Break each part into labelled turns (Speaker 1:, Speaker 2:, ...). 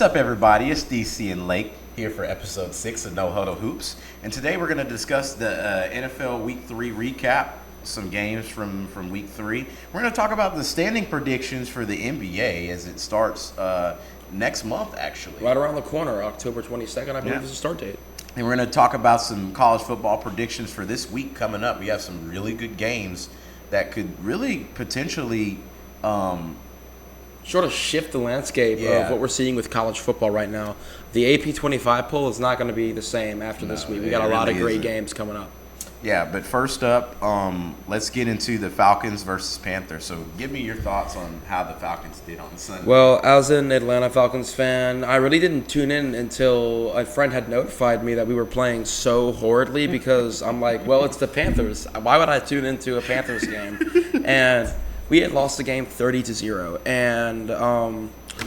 Speaker 1: What's up, everybody? It's DC and Lake here for episode 6 of No Huddle Hoops. And today we're going to discuss the NFL Week 3 recap, some games from Week 3. We're going to talk about the standing predictions for the NBA as it starts next month, actually.
Speaker 2: Right around the corner, October 22nd, I believe is the start date.
Speaker 1: And we're going to talk about some college football predictions for this week coming up. We have some really good games that could really potentially
Speaker 2: sort of shift the landscape of what we're seeing with college football right now. The AP 25 poll is not going to be the same after this week. We got a lot of great games coming up.
Speaker 1: Yeah, but first up, let's get into the Falcons versus Panthers. So give me your thoughts on how the Falcons did on Sunday.
Speaker 2: Well, as an Atlanta Falcons fan, I really didn't tune in until a friend had notified me that we were playing so horridly because I'm like, well, it's the Panthers. Why would I tune into a Panthers game? And we had lost the game 30-0. And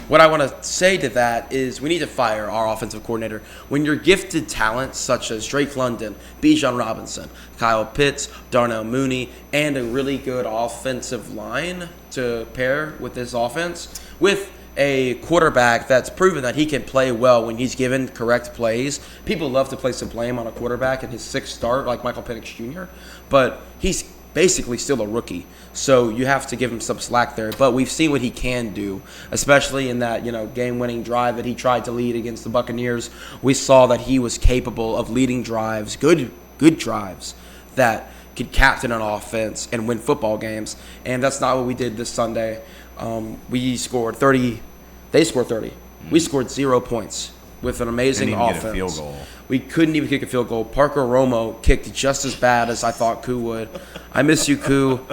Speaker 2: what I want to say to that is we need to fire our offensive coordinator. When you're gifted talent such as Drake London, Bijan Robinson, Kyle Pitts, Darnell Mooney, and a really good offensive line to pair with this offense, with a quarterback that's proven that he can play well when he's given correct plays. People love to place the blame on a quarterback in his sixth start, like Michael Penix Jr., but he's basically still a rookie, so you have to give him some slack there. But we've seen what he can do, especially in that game-winning drive that he tried to lead against the Buccaneers. We saw that he was capable of leading drives, good drives that could captain an offense and win football games. And that's not what we did this Sunday. We scored 30. They scored 30. We scored 0 points with an amazing offense.
Speaker 1: Get a field goal.
Speaker 2: We couldn't even kick a field goal. Parker Romo kicked just as bad as I thought Koo would. I miss you, Koo.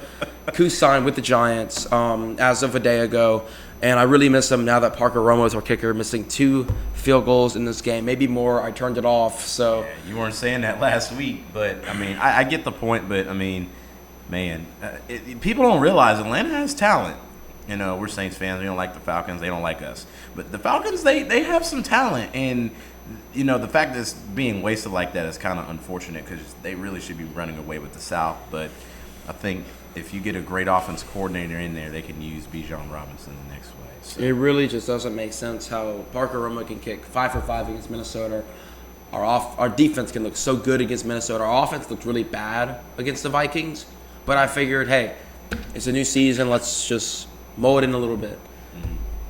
Speaker 2: Koo signed with the Giants as of a day ago, and I really miss him now that Parker Romo is our kicker, missing 2 field goals in this game, maybe more. I turned it off. So
Speaker 1: yeah, you weren't saying that last week, but I mean, I get the point. But I mean, man, people don't realize Atlanta has talent. We're Saints fans. We don't like the Falcons. They don't like us. But the Falcons, they have some talent. And, the fact that it's being wasted like that is kind of unfortunate because they really should be running away with the South. But I think if you get a great offense coordinator in there, they can use Bijan Robinson the next way. So.
Speaker 2: It really just doesn't make sense how Parker Romo can kick 5 for 5 against Minnesota. Our defense can look so good against Minnesota. Our offense looked really bad against the Vikings. But I figured, hey, it's a new season. Let's just mow it in a little bit.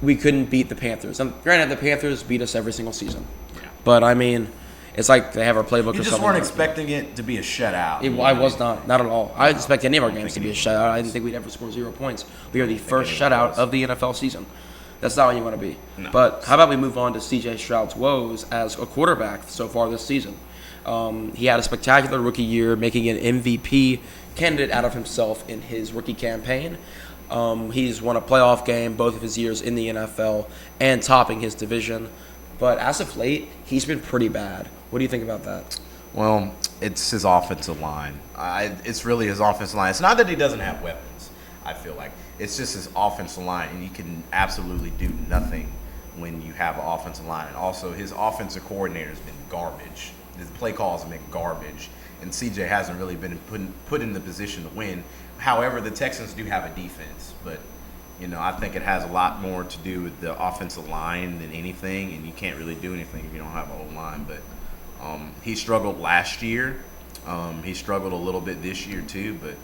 Speaker 2: We couldn't beat the Panthers. And granted, the Panthers beat us every single season. Yeah. But, I mean, it's like they have our playbook or something.
Speaker 1: You just weren't expecting it to be a shutout.
Speaker 2: I was not at all. I didn't expect any of our games to be a shutout. I didn't think we'd ever score 0 points. We are the first shutout of the NFL season. That's not what you want to be. No. But how about we move on to C.J. Stroud's woes as a quarterback so far this season. He had a spectacular rookie year, making an MVP candidate out of himself in his rookie campaign. He's won a playoff game both of his years in the NFL and topping his division. But as of late, he's been pretty bad. What do you think about that?
Speaker 1: Well, it's his offensive line. It's really his offensive line. It's not that he doesn't have weapons, I feel like. It's just his offensive line, and you can absolutely do nothing when you have an offensive line. And also, his offensive coordinator has been garbage. His play calls have been garbage. And CJ hasn't really been put in the position to win. However, the Texans do have a defense, but I think it has a lot more to do with the offensive line than anything, and you can't really do anything if you don't have an O-line. But he struggled last year. He struggled a little bit this year too, but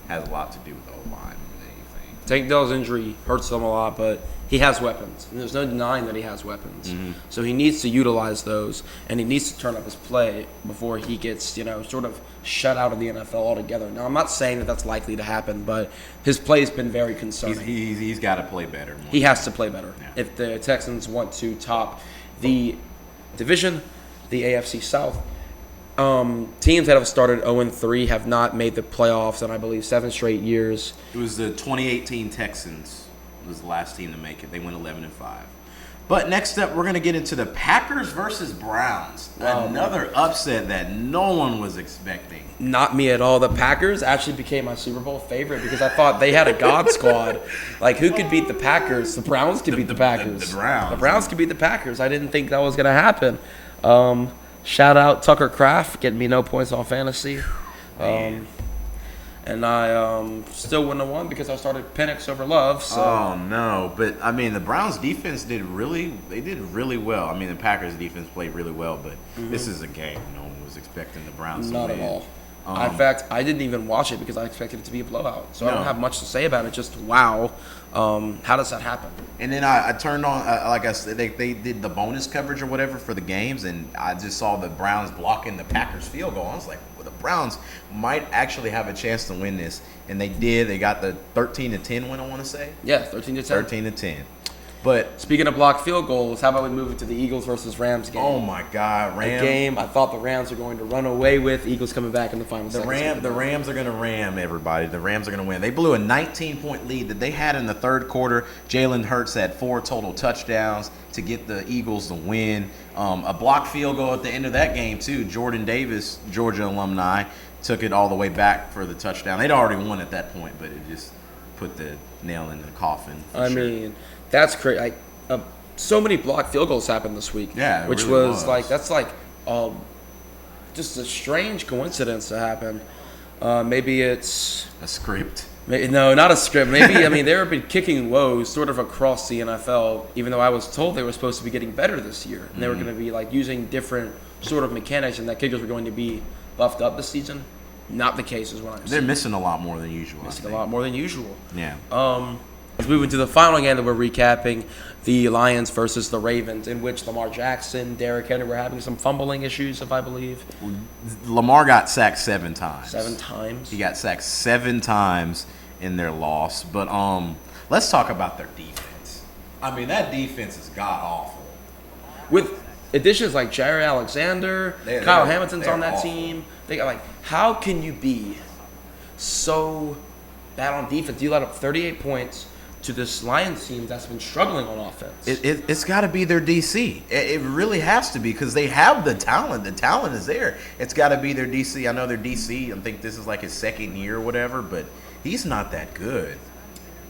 Speaker 1: has a lot to do with the O-line than anything.
Speaker 2: Tank Dell's injury hurts him a lot, but he has weapons, and there's no denying that he has weapons. Mm-hmm. So he needs to utilize those, and he needs to turn up his play before he gets, sort of shut out of the NFL altogether. Now, I'm not saying that that's likely to happen, but his play has been very concerning.
Speaker 1: He's got to play better.
Speaker 2: He has to play better. Yeah. If the Texans want to top the division, the AFC South, teams that have started 0-3 have not made the playoffs in, I believe, 7 straight years.
Speaker 1: It was the 2018 Texans was the last team to make it. They went 11-5. But next up, we're going to get into the Packers versus Browns. Another upset that no one was expecting.
Speaker 2: Not me at all. The Packers actually became my Super Bowl favorite because I thought they had a God squad. Like, who could beat the Packers? The Browns could beat the Packers.
Speaker 1: The Browns.
Speaker 2: The Browns could beat the Packers. I didn't think that was going to happen. Shout out Tucker Kraft, getting me no points on fantasy. and I still wouldn't have won because I started Penix over Love. So.
Speaker 1: Oh no! But I mean, the Browns' defense did really well. I mean, the Packers' defense played really well, but this is a game no one was expecting the Browns to
Speaker 2: Not
Speaker 1: win.
Speaker 2: at all. In fact, I didn't even watch it because I expected it to be a blowout. So I don't have much to say about it. Just wow, how does that happen?
Speaker 1: And then I turned on, like I said, they did the bonus coverage or whatever for the games, and I just saw the Browns blocking the Packers field goal. I was like, well, the Browns might actually have a chance to win this, and they did. They got the 13-10 win, I want to say.
Speaker 2: Yeah, 13-10.
Speaker 1: 13-10. But
Speaker 2: speaking of blocked field goals, how about we move it to the Eagles versus Rams game?
Speaker 1: Oh my God, Rams!
Speaker 2: A game I thought the Rams are going to run away with. Eagles coming back in the final.
Speaker 1: The Rams are going to ram everybody. The Rams are going to win. They blew a 19-point lead that they had in the third quarter. Jalen Hurts had 4 total touchdowns to get the Eagles the win. A blocked field goal at the end of that game too. Jordan Davis, Georgia alumni, took it all the way back for the touchdown. They'd already won at that point, but it just put the nail in the coffin.
Speaker 2: I mean, that's crazy. So many blocked field goals happened this week.
Speaker 1: Yeah,
Speaker 2: which
Speaker 1: really
Speaker 2: was like just a strange coincidence to happen. Maybe it's
Speaker 1: a script.
Speaker 2: No, not a script. Maybe I mean there have been kicking woes sort of across the NFL. Even though I was told they were supposed to be getting better this year, and they were going to be like using different sort of mechanics, and that kickers were going to be buffed up this season. Not the case is what I'm saying.
Speaker 1: They're missing a lot more than usual.
Speaker 2: Missing a lot more than usual.
Speaker 1: Yeah.
Speaker 2: Let's move into the final game that we're recapping, the Lions versus the Ravens, in which Lamar Jackson, Derrick Henry were having some fumbling issues, if I believe.
Speaker 1: Lamar got sacked 7 times.
Speaker 2: 7 times?
Speaker 1: He got sacked 7 times in their loss. But let's talk about their defense. I mean, that defense is god-awful.
Speaker 2: With additions like Jair Alexander, Kyle Hamilton's on that team. They got how can you be so bad on defense? You let up 38 points to this Lions team that's been struggling on offense.
Speaker 1: It's got to be their DC. It really has to be because they have the talent. The talent is there. It's got to be their DC. I know their DC. I think this is like his second year or whatever, but he's not that good.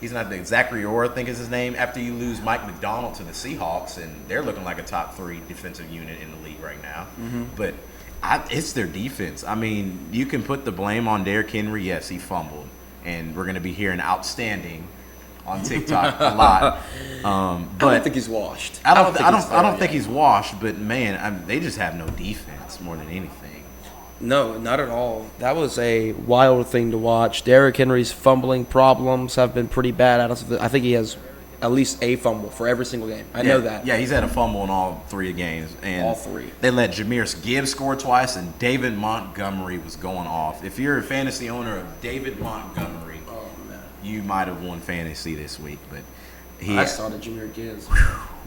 Speaker 1: He's not the Zachary Orr, I think is his name, after you lose Mike McDonald to the Seahawks, and they're looking like a top 3 defensive unit in the league right now. But it's their defense. I mean, you can put the blame on Derrick Henry. Yes, he fumbled, and we're going to be hearing outstanding on TikTok a lot. But
Speaker 2: I don't think he's washed.
Speaker 1: I don't think he's washed. But man, they just have no defense more than anything.
Speaker 2: No, not at all. That was a wild thing to watch. Derrick Henry's fumbling problems have been pretty bad. I think he has at least a fumble for every single game. I know that.
Speaker 1: Yeah, he's had a fumble in all 3 games. And
Speaker 2: all 3.
Speaker 1: They let Jameer Gibbs score twice, and David Montgomery was going off. If you're a fantasy owner of David Montgomery, you might have won fantasy this week. But
Speaker 2: I started Jameer Gibbs.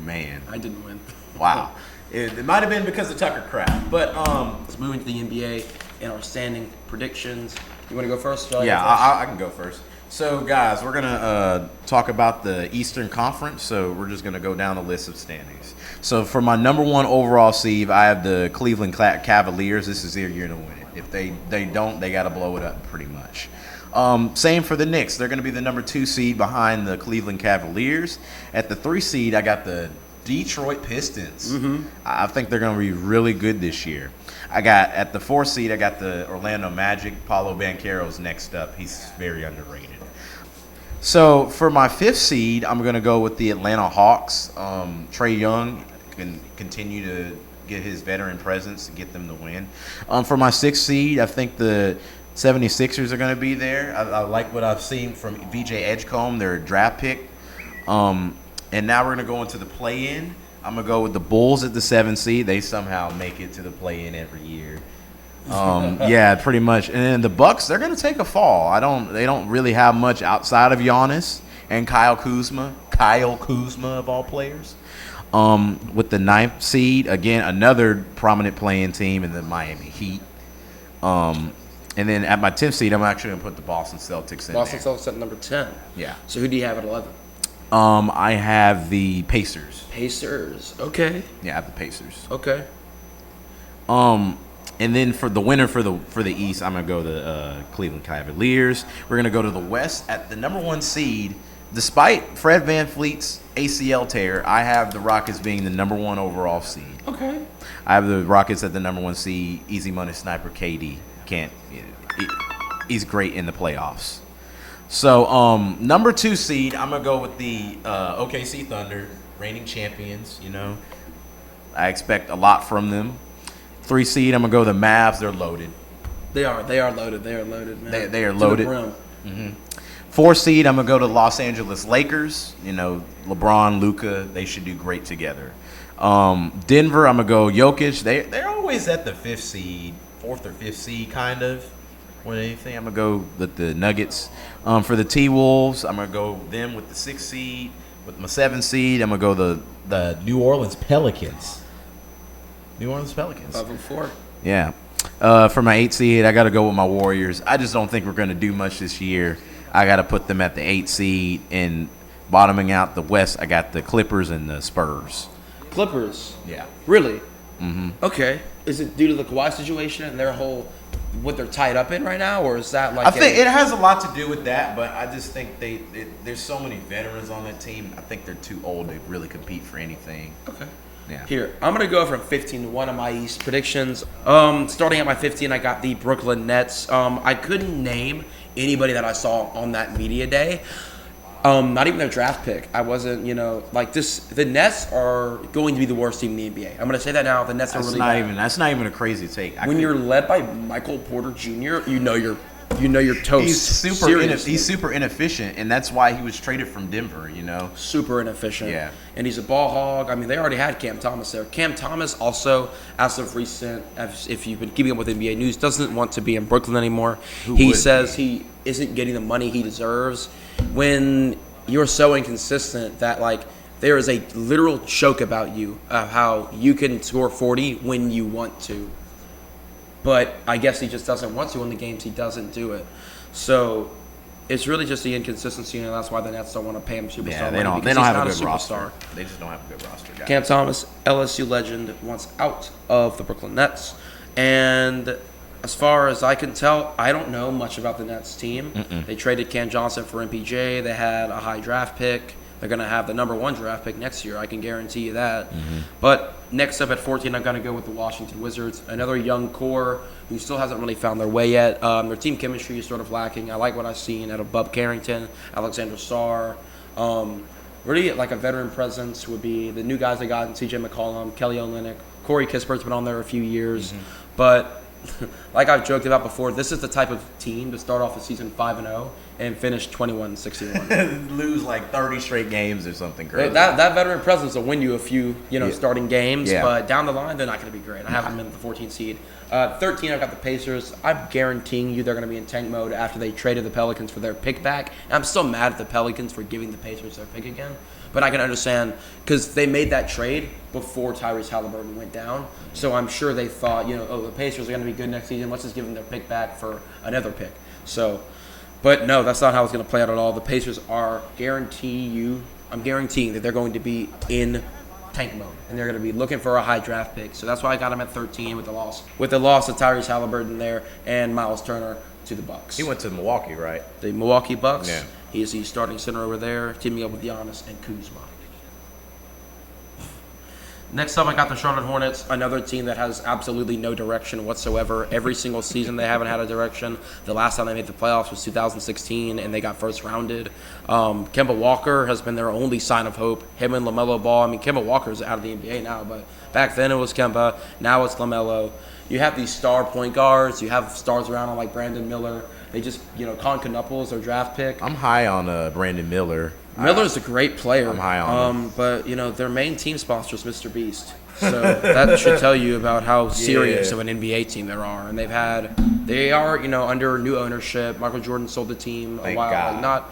Speaker 1: Man.
Speaker 2: I didn't win.
Speaker 1: Wow. It might have been because of Tucker Kraft. But
Speaker 2: let's move into the NBA and our standing predictions. You want to go first?
Speaker 1: Yeah, I can go first. So, guys, we're going to talk about the Eastern Conference. So, we're just going to go down the list of standings. So, for my number 1 overall seed, I have the Cleveland Cavaliers. This is their year to win it. If they don't, they got to blow it up pretty much. Same for the Knicks. They're going to be the number 2 seed behind the Cleveland Cavaliers. At the 3 seed, I got the Detroit Pistons. I think they're going to be really good this year. At the 4th seed, I got the Orlando Magic. Paulo Banchero's next up. He's very underrated. So for my 5th seed, I'm going to go with the Atlanta Hawks. Trae Young can continue to get his veteran presence to get them the win. For my 6th seed, I think the 76ers are going to be there. I like what I've seen from VJ Edgecombe, their draft pick. And now we're going to go into the play-in. I'm going to go with the Bulls at the 7th seed. They somehow make it to the play-in every year. Yeah, pretty much. And then the Bucks, they're going to take a fall. They don't really have much outside of Giannis and Kyle Kuzma of all players. With the 9th seed, again, another prominent playing team in the Miami Heat. And then at my 10th seed, I'm actually going to put the Boston Celtics in
Speaker 2: Boston Celtics at number 10.
Speaker 1: Yeah.
Speaker 2: So who do you have at 11?
Speaker 1: I have the Pacers.
Speaker 2: Pacers. Okay.
Speaker 1: Yeah, I have the Pacers.
Speaker 2: Okay.
Speaker 1: And then for the winner for the East, I'm gonna go the Cleveland Cavaliers. We're gonna go to the West at the number 1 seed. Despite Fred VanVleet's ACL tear, I have the Rockets being the number 1 overall seed.
Speaker 2: Okay.
Speaker 1: I have the Rockets at the number 1 seed. Easy money sniper KD he's great in the playoffs. So number 2 seed, I'm gonna go with the OKC Thunder, reigning champions. You know, I expect a lot from them. 3 seed, I'm gonna go the Mavs. They're loaded.
Speaker 2: They are loaded. They are loaded, man.
Speaker 1: They are
Speaker 2: To
Speaker 1: loaded.
Speaker 2: the brim.
Speaker 1: 4 seed, I'm gonna go to Los Angeles Lakers. You know, LeBron, Luka, they should do great together. Denver, I'm gonna go Jokic. They're always at the 4th or 5th seed, kind of. What do you think? I'm gonna go with the Nuggets. For the T-Wolves, I'm gonna go them with the 6th seed. With my 7th seed, I'm gonna go the New Orleans Pelicans. New Orleans Pelicans.
Speaker 2: 5-4.
Speaker 1: Yeah. For my 8th seed, I got to go with my Warriors. I just don't think we're going to do much this year. I got to put them at the 8th seed. And bottoming out the West, I got the Clippers and the Spurs.
Speaker 2: Clippers.
Speaker 1: Yeah.
Speaker 2: Really? Mm-hmm. Okay. Is it due to the Kawhi situation and their whole what they're tied up in right now, or is that like?
Speaker 1: I think it has a lot to do with that, but I just think there's so many veterans on that team. I think they're too old to really compete for anything.
Speaker 2: Okay.
Speaker 1: Yeah.
Speaker 2: Here, I'm going to go from 15 to 1 of my East predictions. Starting at my 15, I got the Brooklyn Nets. I couldn't name anybody that I saw on that media day. Not even their draft pick. I wasn't, like this. The Nets are going to be the worst team in the NBA. I'm going to say that now. The Nets are really bad.
Speaker 1: That's not even a crazy take.
Speaker 2: When you're led by Michael Porter Jr., you're toast.
Speaker 1: He's super inefficient, and that's why he was traded from Denver.
Speaker 2: Super inefficient.
Speaker 1: Yeah.
Speaker 2: And he's a ball hog. I mean, they already had Cam Thomas there. Cam Thomas also, as of recent, if you've been keeping up with NBA news, doesn't want to be in Brooklyn anymore. He says he isn't getting the money he deserves. When you're so inconsistent that, like, there is a literal joke about you of how you can score 40 when you want to. But I guess he just doesn't want to in the games he doesn't do it. So it's really just the inconsistency, and that's why the Nets don't want to pay him superstar.
Speaker 1: Yeah, they don't have a good roster. They just don't have a good roster, guys.
Speaker 2: Cam Thomas, LSU legend, wants out of the Brooklyn Nets. And as far as I can tell, I don't know much about the Nets team. They traded Cam Johnson for MPJ. They had a high draft pick. They're going to have the number 1 draft pick next year. I can guarantee you that. But next up at 14, I'm going to go with the Washington Wizards. Another young core who still hasn't really found their way yet. Their team chemistry is sort of lacking. I like what I've seen out of Bub Carrington, Alexander Sarr. Really, like a veteran presence would be the new guys they got in CJ McCollum, Kelly Olynyk. Corey Kispert's been on there a few years. But like I've joked about before, this is the type of team to start off the season 5-0 and finish 21-61.
Speaker 1: Lose like 30 straight games or something crazy.
Speaker 2: That veteran presence will win you a few, starting games,
Speaker 1: Yeah.
Speaker 2: but down the line they're not going to be great. I have them in the 14th seed. 13, I've got the Pacers. I'm guaranteeing you they're going to be in tank mode after they traded the Pelicans for their pick back. And I'm still mad at the Pelicans for giving the Pacers their pick again. But I can understand because they made that trade before Tyrese Halliburton went down. So I'm sure they thought, the Pacers are going to be good next season. Let's just give them their pick back for another pick. So, but no, that's not how it's going to play out at all. The Pacers I'm guaranteeing that they're going to be in tank mode. And they're going to be looking for a high draft pick. So that's why I got them at 13 with the loss. With the loss of Tyrese Halliburton there and Miles Turner to the Bucks.
Speaker 1: He went to Milwaukee, right?
Speaker 2: The Milwaukee Bucks.
Speaker 1: Yeah.
Speaker 2: He is the starting center over there, teaming up with Giannis and Kuzma. Next up, I got the Charlotte Hornets, another team that has absolutely no direction whatsoever. Every single season, they haven't had a direction. The last time they made the playoffs was 2016, and they got first rounded. Kemba Walker has been their only sign of hope. Him and LaMelo Ball. I mean, Kemba Walker's out of the NBA now, but back then it was Kemba. Now it's LaMelo. You have these star point guards. You have stars around them like Brandon Miller. They just, Con Knuckles, their draft pick.
Speaker 1: I'm high on Brandon Miller.
Speaker 2: Miller's a great player.
Speaker 1: I'm high on him.
Speaker 2: But, their main team sponsor is Mr. Beast. So that should tell you about how serious of an NBA team there are. And they are, under new ownership. Michael Jordan sold the team a while, like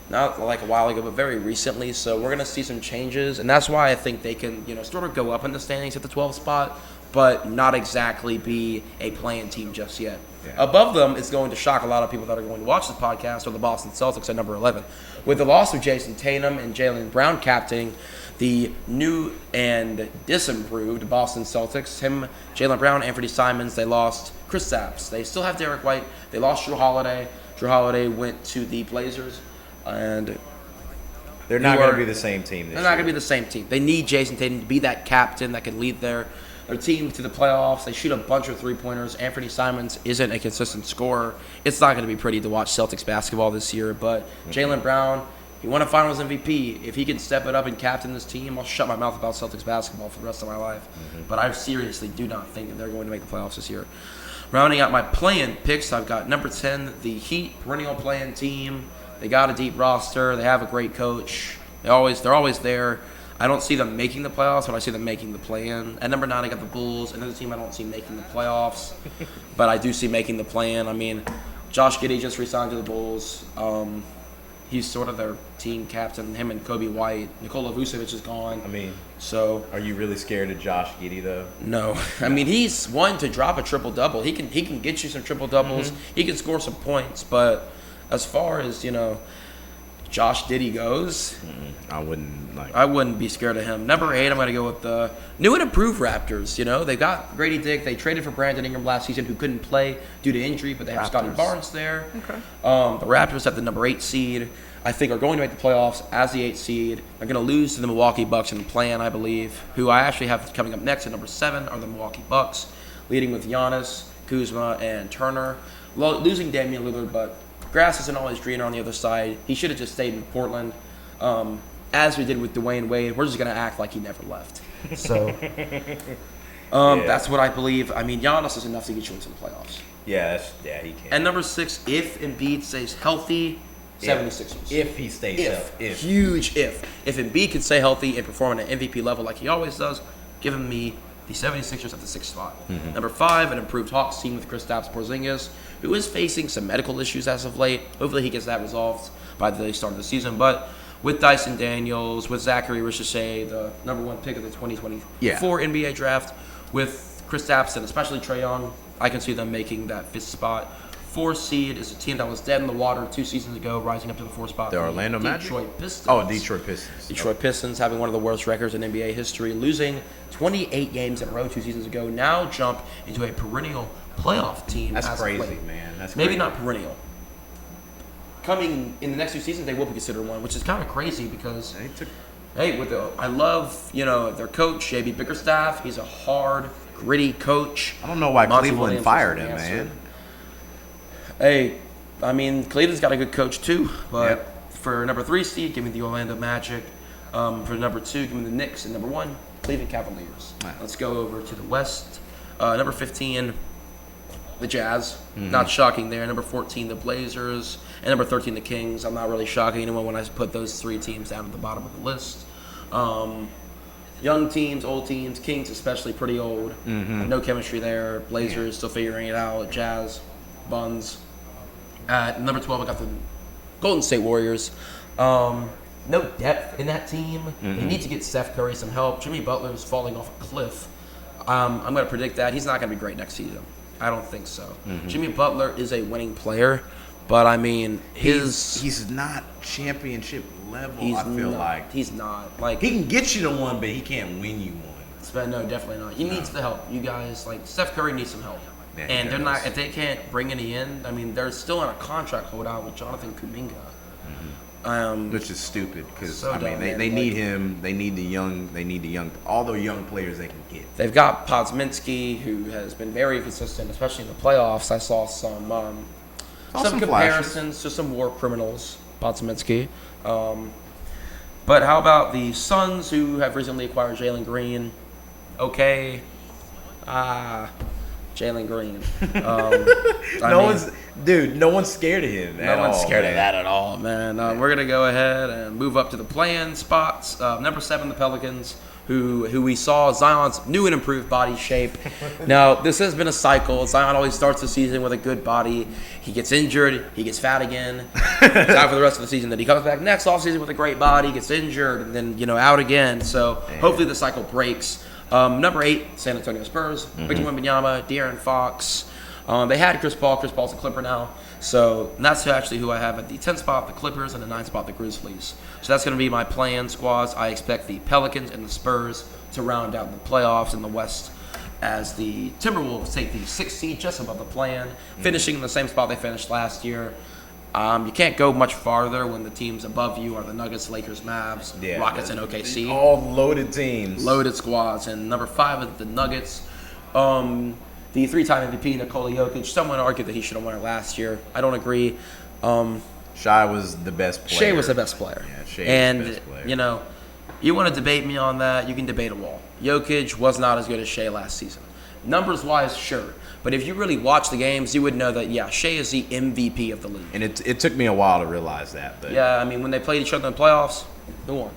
Speaker 2: not like a while ago, but very recently. So we're going to see some changes. And that's why I think they can, sort of go up in the standings at the 12th spot, but not exactly be a playing team just yet. Yeah. Above them is going to shock a lot of people that are going to watch this podcast, or the Boston Celtics at number 11. With the loss of Jason Tatum and Jaylen Brown captaining the new and disimproved Boston Celtics, Jaylen Brown, Anthony Simons, they lost Chris Stapps. They still have Derek White. They lost Drew Holiday. Drew Holiday went to the Blazers, and
Speaker 1: they're not going to be the same team this year.
Speaker 2: They're not going to be the same team. They need Jason Tatum to be that captain that can lead their their team to the playoffs. They shoot a bunch of three-pointers. Anthony Simons isn't a consistent scorer. It's not going to be pretty to watch Celtics basketball this year. But Jaylen Brown, he won a Finals MVP. If he can step it up and captain this team, I'll shut my mouth about Celtics basketball for the rest of my life. But I seriously do not think that they're going to make the playoffs this year. Rounding out my play-in picks, I've got number 10, the Heat, perennial play-in team. They got a deep roster. They have a great coach. They're always there. I don't see them making the playoffs, but I see them making the play-in. At number 9, I got the Bulls. Another team I don't see making the playoffs, but I do see making the play-in. I mean, Josh Giddey just re-signed to the Bulls. He's sort of their team captain. Him and Kobe White. Nikola Vucevic is gone.
Speaker 1: I mean,
Speaker 2: so
Speaker 1: are you really scared of Josh Giddey though?
Speaker 2: No. I mean, he's one to drop a triple-double. He can get you some triple-doubles. He can score some points, but as far as, Josh Giddey goes,
Speaker 1: I
Speaker 2: wouldn't be scared of him. Number 8, I'm going to go with the new and improved Raptors. They got Grady Dick. They traded for Brandon Ingram last season, who couldn't play due to injury, but they have Scotty Barnes there.
Speaker 1: Okay.
Speaker 2: The Raptors have the number 8 seed. I think are going to make the playoffs as the 8th seed. They're going to lose to the Milwaukee Bucks in the play-in, I believe, who I actually have coming up next at number 7 are the Milwaukee Bucks, leading with Giannis, Kuzma, and Turner. Losing Damian Lillard, but grass isn't always greener on the other side. He should have just stayed in Portland. As we did with Dwayne Wade, we're just going to act like he never left. So that's what I believe. I mean, Giannis is enough to get you into the playoffs.
Speaker 1: Yeah, he can.
Speaker 2: And number 6, if Embiid stays healthy, 76ers.
Speaker 1: If he stays healthy.
Speaker 2: Huge if. If Embiid can stay healthy and perform at an MVP level like he always does, give him me the 76ers at the 6th spot. Number 5, an improved Hawks team with Kristaps Porzingis, who is facing some medical issues as of late. Hopefully he gets that resolved by the start of the season. But with Dyson Daniels, with Zachary Ricochet, the number 1 pick of the 2024 NBA draft, with Kristaps and especially Trae Young, I can see them making that 5th spot. 4th seed is a team that was dead in the water 2 seasons ago, rising up to the 4th spot.
Speaker 1: The Orlando Magic?
Speaker 2: Detroit Pistons.
Speaker 1: Oh, Detroit Pistons.
Speaker 2: Detroit Pistons having one of the worst records in NBA history, losing 28 games in a row 2 seasons ago, now jump into a perennial playoff team.
Speaker 1: That's crazy, man. That's
Speaker 2: maybe
Speaker 1: crazy.
Speaker 2: not perennial. Coming in the next 2 seasons, they will be considered one, which is kind of crazy because, I love, their coach, J.B. Bickerstaff. He's a hard, gritty coach.
Speaker 1: I don't know why
Speaker 2: Monty
Speaker 1: Cleveland
Speaker 2: Williams
Speaker 1: fired
Speaker 2: was
Speaker 1: him,
Speaker 2: the answer.
Speaker 1: man.
Speaker 2: Hey, I mean, Cleveland's got a good coach too, but for number 3 seed, give me the Orlando Magic. For number 2, give me the Knicks. And number 1, Cleveland Cavaliers.
Speaker 1: Wow.
Speaker 2: Let's go over to the West. Number 15, the Jazz. Not shocking there. Number 14, the Blazers. And number 13, the Kings. I'm not really shocking anyone when I put those 3 teams down at the bottom of the list. Young teams, old teams, Kings especially pretty old. No chemistry there. Blazers still figuring it out. Jazz, Buns. At number 12, I got the Golden State Warriors. No depth in that team. They need to get Steph Curry some help. Jimmy Butler's falling off a cliff. I'm going to predict that. He's not going to be great next season. I don't think so. Jimmy Butler is a winning player, but I mean,
Speaker 1: he's not championship level. I feel like
Speaker 2: he's not. Like,
Speaker 1: he can get you to one, but he can't win you one.
Speaker 2: No, definitely not. He needs the help. You guys, like, Steph Curry needs some help.
Speaker 1: Yeah,
Speaker 2: and they're not. If they can't bring any in, I mean, they're still in a contract holdout with Jonathan Kuminga.
Speaker 1: Which is stupid because
Speaker 2: so dumb,
Speaker 1: they need him. They need the young. All the young players they can get.
Speaker 2: They've got Podzminski, who has been very consistent, especially in the playoffs. I saw some comparisons to some war criminals, Podzminski. But how about the Suns, who have recently acquired Jalen Green? Okay. Jalen Green.
Speaker 1: No one's scared of him.
Speaker 2: No one's scared of that at all, man. We're gonna go ahead and move up to the play-in spots. Number 7, the Pelicans, who we saw Zion's new and improved body shape. Now, this has been a cycle. Zion always starts the season with a good body. He gets injured. He gets fat again. He's out for the rest of the season. Then he comes back next offseason with a great body, gets injured, and then out again. So hopefully the cycle breaks. Number 8, San Antonio Spurs. Victor Wembanyama, De'Aaron Fox. They had Chris Paul. Chris Paul's a Clipper now. So that's actually who I have at the 10th spot, the Clippers, and the 9th spot, the Grizzlies. So that's going to be my play-in squads. I expect the Pelicans and the Spurs to round out the playoffs in the West, as the Timberwolves take the 6th seed just above the play-in, finishing in the same spot they finished last year. You can't go much farther when the teams above you are the Nuggets, Lakers, Mavs, Rockets, and OKC.
Speaker 1: All loaded teams.
Speaker 2: Loaded squads. And number 5 is the Nuggets. The 3-time MVP, Nikola Jokic. Someone argued that he should have won it last year. I don't agree.
Speaker 1: Shai was the best player.
Speaker 2: Shai was the best player.
Speaker 1: Yeah, Shai was the best player.
Speaker 2: You know, you want to debate me on that, you can debate a wall. Jokic was not as good as Shai last season. Numbers-wise, sure. But if you really watch the games, you would know that, yeah, Shai is the MVP of the league.
Speaker 1: And it took me a while to realize that. But.
Speaker 2: Yeah, I mean, when they played each other in the playoffs, who won?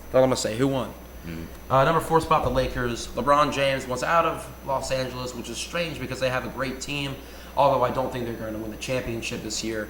Speaker 2: That's all I'm going to say. Who won? Mm-hmm. Number 4 spot, the Lakers. LeBron James was out of Los Angeles, which is strange because they have a great team, although I don't think they're going to win the championship this year.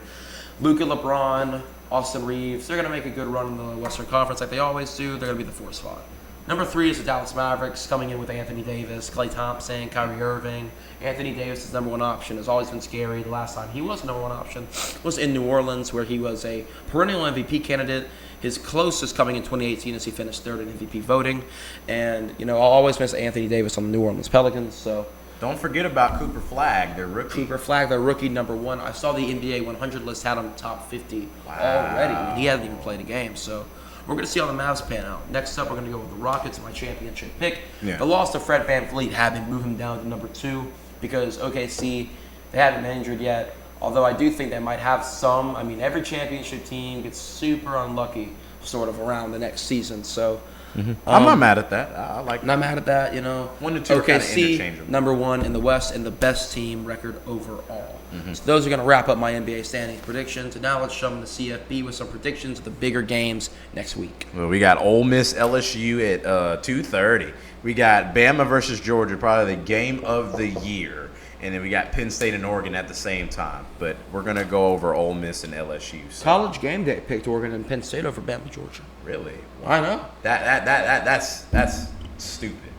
Speaker 2: Luka, LeBron, Austin Reeves, they're going to make a good run in the Western Conference like they always do. They're going to be the 4th spot. Number 3 is the Dallas Mavericks, coming in with Anthony Davis, Klay Thompson, Kyrie Irving. Anthony Davis' number 1 option has always been scary. The last time he was the number 1 option was in New Orleans, where he was a perennial MVP candidate. His closest coming in 2018 as he finished 3rd in MVP voting. And, you know, I'll always miss Anthony Davis on the New Orleans Pelicans. So
Speaker 1: don't forget about Cooper Flagg, their rookie.
Speaker 2: Cooper Flagg, their rookie, number 1. I saw the NBA 100 list had him top 50 already. I mean, he hadn't even played a game, so we're going to see how the Mavs pan out. Next up, we're going to go with the Rockets, my championship pick. Yeah. The loss to Fred VanVleet had me move him down to number 2 because OKC, they haven't been injured yet. Although I do think they might have some. I mean, every championship team gets super unlucky sort of around the next season. So
Speaker 1: I'm not mad at that. I like that.
Speaker 2: Not mad at that, you know.
Speaker 1: 1 to 2 are kind of interchangeable.
Speaker 2: Number 1 in the West and the best team record overall. So those are going to wrap up my NBA standings predictions. And now let's jump into CFB with some predictions of the bigger games next week.
Speaker 1: Well, we got Ole Miss LSU at 2:30. We got Bama versus Georgia, probably the game of the year. And then we got Penn State and Oregon at the same time. But we're going to go over Ole Miss and LSU. So.
Speaker 2: College Game Day picked Oregon and Penn State over Bama, Georgia.
Speaker 1: Really?
Speaker 2: Wow. I know.
Speaker 1: That's stupid.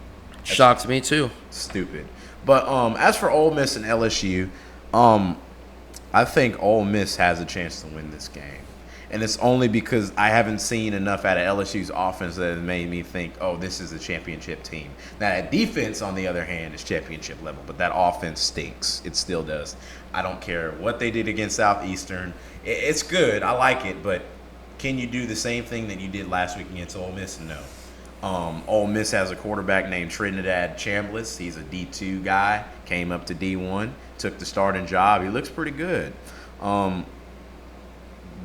Speaker 2: Shocks me too.
Speaker 1: Stupid. But as for Ole Miss and LSU, I think Ole Miss has a chance to win this game. And it's only because I haven't seen enough out of LSU's offense that has made me think, oh, this is a championship team. Now, that defense, on the other hand, is championship level, but that offense stinks. It still does. I don't care what they did against Southeastern. It's good. I like it, but can you do the same thing that you did last week against Ole Miss? No. Ole Miss has a quarterback named Trinidad Chambliss. He's a D2 guy, came up to D1, took the starting job. He looks pretty good.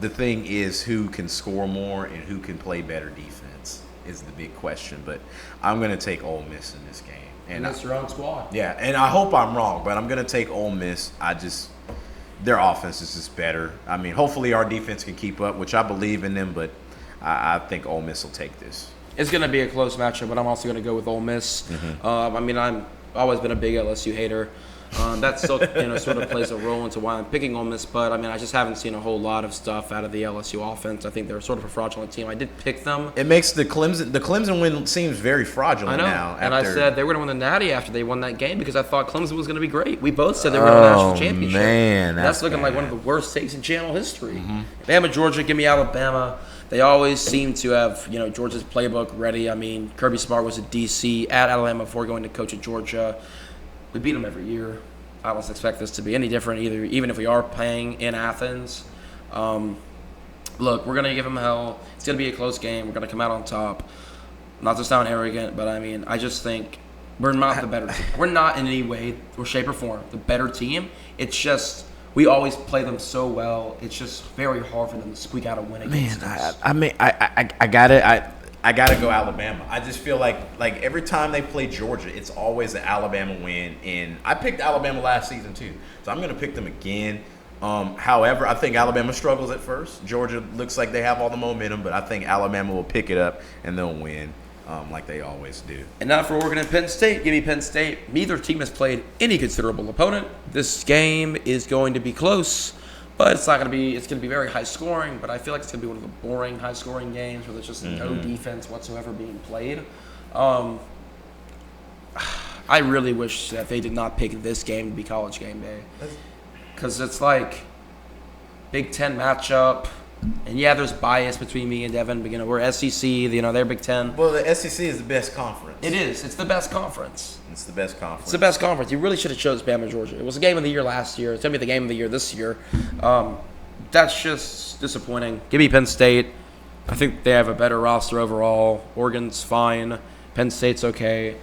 Speaker 1: The thing is who can score more and who can play better defense is the big question. But I'm going to take Ole Miss in this game.
Speaker 2: And that's your own squad.
Speaker 1: Yeah, and I hope I'm wrong, but I'm going to take Ole Miss. Their offense is just better. I mean, hopefully our defense can keep up, which I believe in them, but I think Ole Miss will take this.
Speaker 2: It's going to be a close matchup, but I'm also going to go with Ole Miss. I mean, I've always been a big LSU hater. That still, sort of plays a role into why I'm picking Ole Miss. But I mean, I just haven't seen a whole lot of stuff out of the LSU offense. I think they're sort of a fraudulent team. I did pick them.
Speaker 1: It makes the Clemson win seems very fraudulent now.
Speaker 2: And I said they were going to win the Natty after they won that game because I thought Clemson was going to be great. We both said they were going to win the national championship.
Speaker 1: Man,
Speaker 2: that's looking like one of the worst takes in channel history. Bama, Georgia, give me Alabama. They always seem to have, Georgia's playbook ready. I mean, Kirby Smart was at DC at Alabama before going to coach at Georgia. We beat them every year. I don't expect this to be any different either, even if we are playing in Athens. Look, we're going to give them hell. It's going to be a close game. We're going to come out on top. Not to sound arrogant, but I mean, I just think we're not the better team. We're not in any way or shape or form the better team. It's just we always play them so well. It's just very hard for them to squeak out a win against us.
Speaker 1: I gotta go Alabama. I just feel like every time they play Georgia, it's always an Alabama win. And I picked Alabama last season too, so I'm gonna pick them again. However, I think Alabama struggles at first. Georgia looks like they have all the momentum, but I think Alabama will pick it up and they'll win, like they always do.
Speaker 2: And now for Oregon and Penn State. Give me Penn State. Neither team has played any considerable opponent. This game is going to be close. But it's going to be very high scoring, but I feel like it's going to be one of the boring high scoring games where there's just no defense whatsoever being played. I really wish that they did not pick this game to be College Game Day. Because it's like Big Ten matchup. And yeah, there's bias between me and Devin, but we're SEC, they're Big Ten.
Speaker 1: Well, the SEC is the best conference.
Speaker 2: It is. It's the best conference.
Speaker 1: It's the best conference.
Speaker 2: It's the best conference. You really should have chose Bama, Georgia. It was the game of the year last year. It's going to be the game of the year this year. that's just disappointing. Give me Penn State. I think they have a better roster overall. Oregon's fine. Penn State's okay.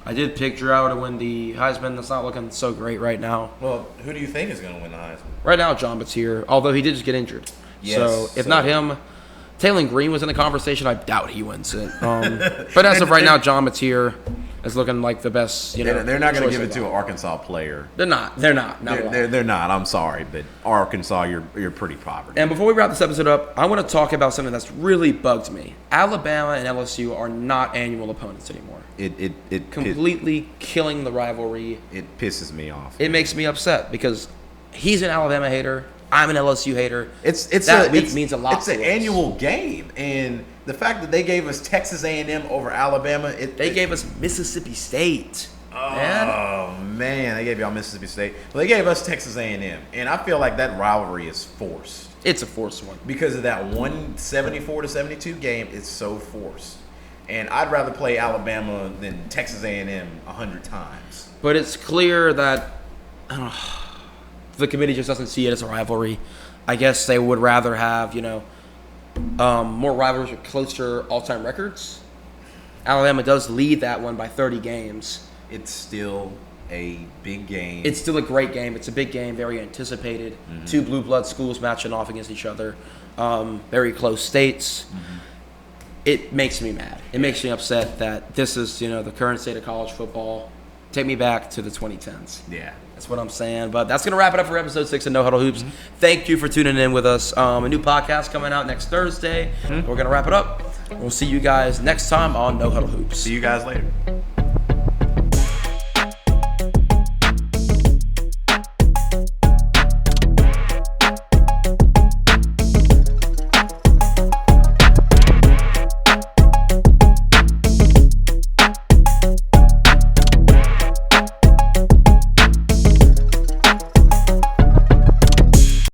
Speaker 2: I did pick Drew to win the Heisman. That's not looking so great right now.
Speaker 1: Well, who do you think is going to win the Heisman?
Speaker 2: Right now, John Batier, although he did just get injured.
Speaker 1: Yes,
Speaker 2: so if not him, Taylon Green was in the conversation. I doubt he wins it. But as of right now, John Batier is looking like the best.
Speaker 1: They're not going to give it to an Arkansas player.
Speaker 2: They're not. They're not.
Speaker 1: They're not. I'm sorry, but Arkansas, you're pretty poverty.
Speaker 2: And before we wrap this episode up, I want to talk about something that's really bugged me. Alabama and LSU are not annual opponents anymore.
Speaker 1: It
Speaker 2: completely killing the rivalry.
Speaker 1: It pisses me off.
Speaker 2: It makes me upset because he's an Alabama hater. I'm an LSU hater.
Speaker 1: That
Speaker 2: week means a lot.
Speaker 1: It's an annual game, and the fact that they gave us Texas A&M over Alabama,
Speaker 2: they gave us Mississippi State.
Speaker 1: Man, they gave y'all Mississippi State. Well, they gave us Texas A&M, and I feel like that rivalry is forced.
Speaker 2: It's a forced one
Speaker 1: because of that 174-72 game. It's so forced, and I'd rather play Alabama than Texas A&M 100 times.
Speaker 2: But it's clear that the committee just doesn't see it as a rivalry. I guess they would rather have, more rivalries with closer all-time records. Alabama does lead that one by 30 games.
Speaker 1: It's still a big game.
Speaker 2: It's still a great game. It's a big game, very anticipated. Mm-hmm. Two blue blood schools matching off against each other. Very close states. Mm-hmm. It makes me mad. It makes me upset that this is, the current state of college football. Take me back to the 2010s.
Speaker 1: Yeah.
Speaker 2: That's what I'm saying. But that's going to wrap it up for episode 6 of No Huddle Hoops. Mm-hmm. Thank you for tuning in with us. A new podcast coming out next Thursday. Mm-hmm. We're going to wrap it up. We'll see you guys next time on No Huddle Hoops.
Speaker 1: See you guys later.